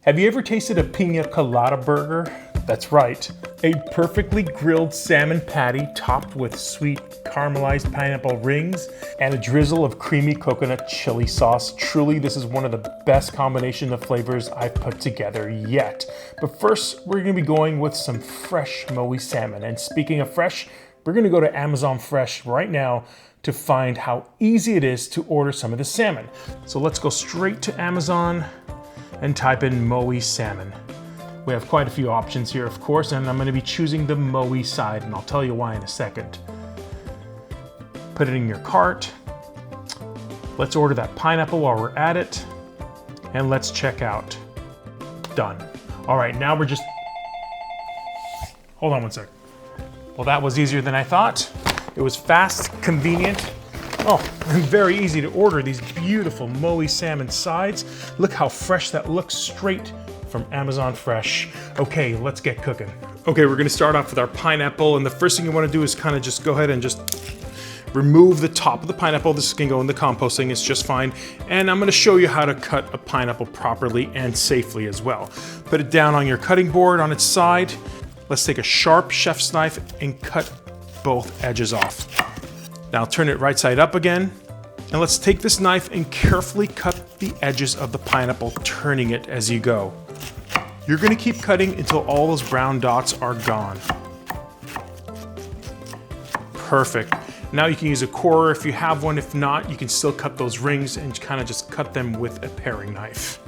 Have you ever tasted a Piña Colada burger? That's right, a perfectly grilled salmon patty topped with sweet caramelized pineapple rings and a drizzle of creamy coconut chili sauce. Truly, this is one of the best combination of flavors I've put together yet. But first, we're gonna be going with some fresh MOWI salmon. And speaking of fresh, we're gonna go to Amazon Fresh right now to find how easy it is to order some of the salmon. So let's go straight to Amazon and type in MOWI salmon. We have quite a few options here, of course, and I'm gonna be choosing the MOWI side, and I'll tell you why in a second. Put it in your cart. Let's order that pineapple while we're at it, and let's check out. Done. All right, now we're just, hold on one sec. Well, that was easier than I thought. It was fast, convenient, and very easy to order these beautiful MOWI salmon sides. Look how fresh that looks, straight from Amazon Fresh. Okay, let's get cooking. Okay, we're gonna start off with our pineapple, and the first thing you wanna do is kind of just go ahead and just remove the top of the pineapple. This can go in the composting, it's just fine. And I'm gonna show you how to cut a pineapple properly and safely as well. Put it down on your cutting board on its side. Let's take a sharp chef's knife and cut both edges off. Now turn it right side up again. And let's take this knife and carefully cut the edges of the pineapple, turning it as you go. You're gonna keep cutting until all those brown dots are gone. Perfect. Now you can use a corer if you have one. If not, you can still cut those rings and kind of just cut them with a paring knife.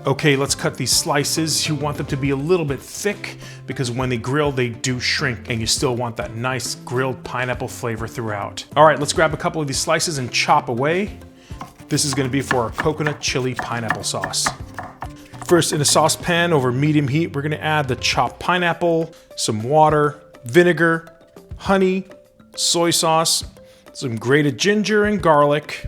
Okay, let's cut these slices. You want them to be a little bit thick because when they grill, they do shrink, and you still want that nice grilled pineapple flavor throughout. All right, let's grab a couple of these slices and chop away. This is gonna be for our coconut chili pineapple sauce. First, in a saucepan over medium heat, we're gonna add the chopped pineapple, some water, vinegar, honey, soy sauce, some grated ginger and garlic.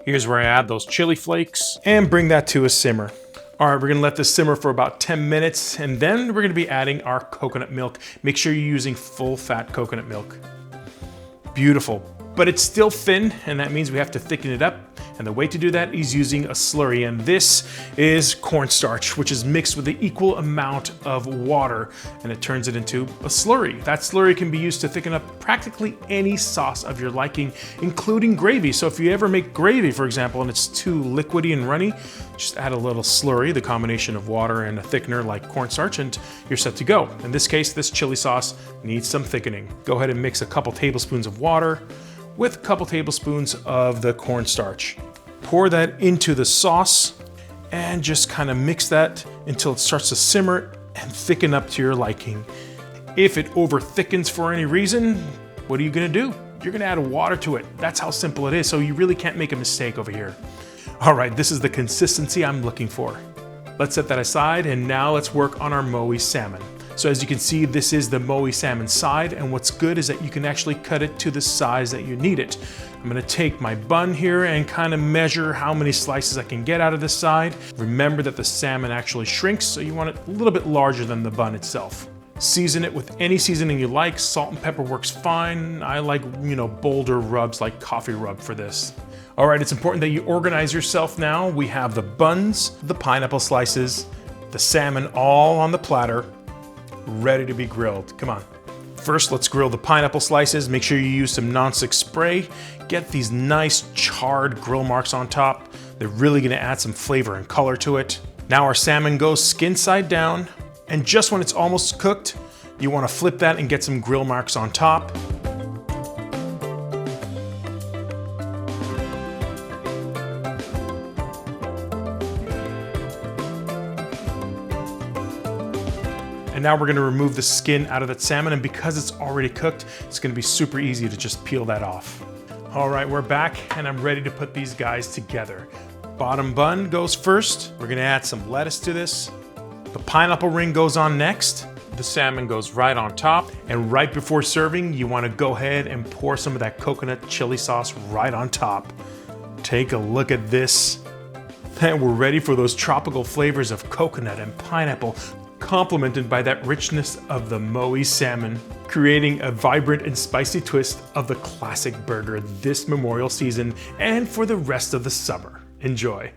Here's where I add those chili flakes and bring that to a simmer. All right, we're gonna let this simmer for about 10 minutes, and then we're gonna be adding our coconut milk. Make sure you're using full fat coconut milk. Beautiful, but it's still thin, and that means we have to thicken it up. And the way to do that is using a slurry, and this is cornstarch, which is mixed with the equal amount of water, and it turns it into a slurry. That slurry can be used to thicken up practically any sauce of your liking, including gravy. So if you ever make gravy, for example, and it's too liquidy and runny, just add a little slurry, the combination of water and a thickener like cornstarch, and you're set to go. In this case, this chili sauce needs some thickening. Go ahead and mix a couple tablespoons of water with a couple tablespoons of the cornstarch. Pour that into the sauce and just kind of mix that until it starts to simmer and thicken up to your liking. If it over thickens for any reason, what are you gonna do? You're gonna add water to it. That's how simple it is, so you really can't make a mistake over here. All right, this is the consistency I'm looking for. Let's set that aside, and now let's work on our MOWI salmon. So as you can see, this is the MOWI salmon side, and what's good is that you can actually cut it to the size that you need it. I'm gonna take my bun here and kind of measure how many slices I can get out of this side. Remember that the salmon actually shrinks, so you want it a little bit larger than the bun itself. Season it with any seasoning you like. Salt and pepper works fine. I like, bolder rubs like coffee rub for this. All right, it's important that you organize yourself now. We have the buns, the pineapple slices, the salmon all on the platter, ready to be grilled. Come on. First, let's grill the pineapple slices. Make sure you use some nonstick spray. Get these nice charred grill marks on top. They're really gonna add some flavor and color to it. Now our salmon goes skin side down, and just when it's almost cooked, you wanna flip that and get some grill marks on top. And now we're gonna remove the skin out of that salmon, and because it's already cooked, it's gonna be super easy to just peel that off. All right, we're back, and I'm ready to put these guys together. Bottom bun goes first. We're gonna add some lettuce to this. The pineapple ring goes on next. The salmon goes right on top. And right before serving, you wanna go ahead and pour some of that coconut chili sauce right on top. Take a look at this. And we're ready for those tropical flavors of coconut and pineapple, complemented by that richness of the MOWI salmon, creating a vibrant and spicy twist of the classic burger this memorial season and for the rest of the summer. Enjoy.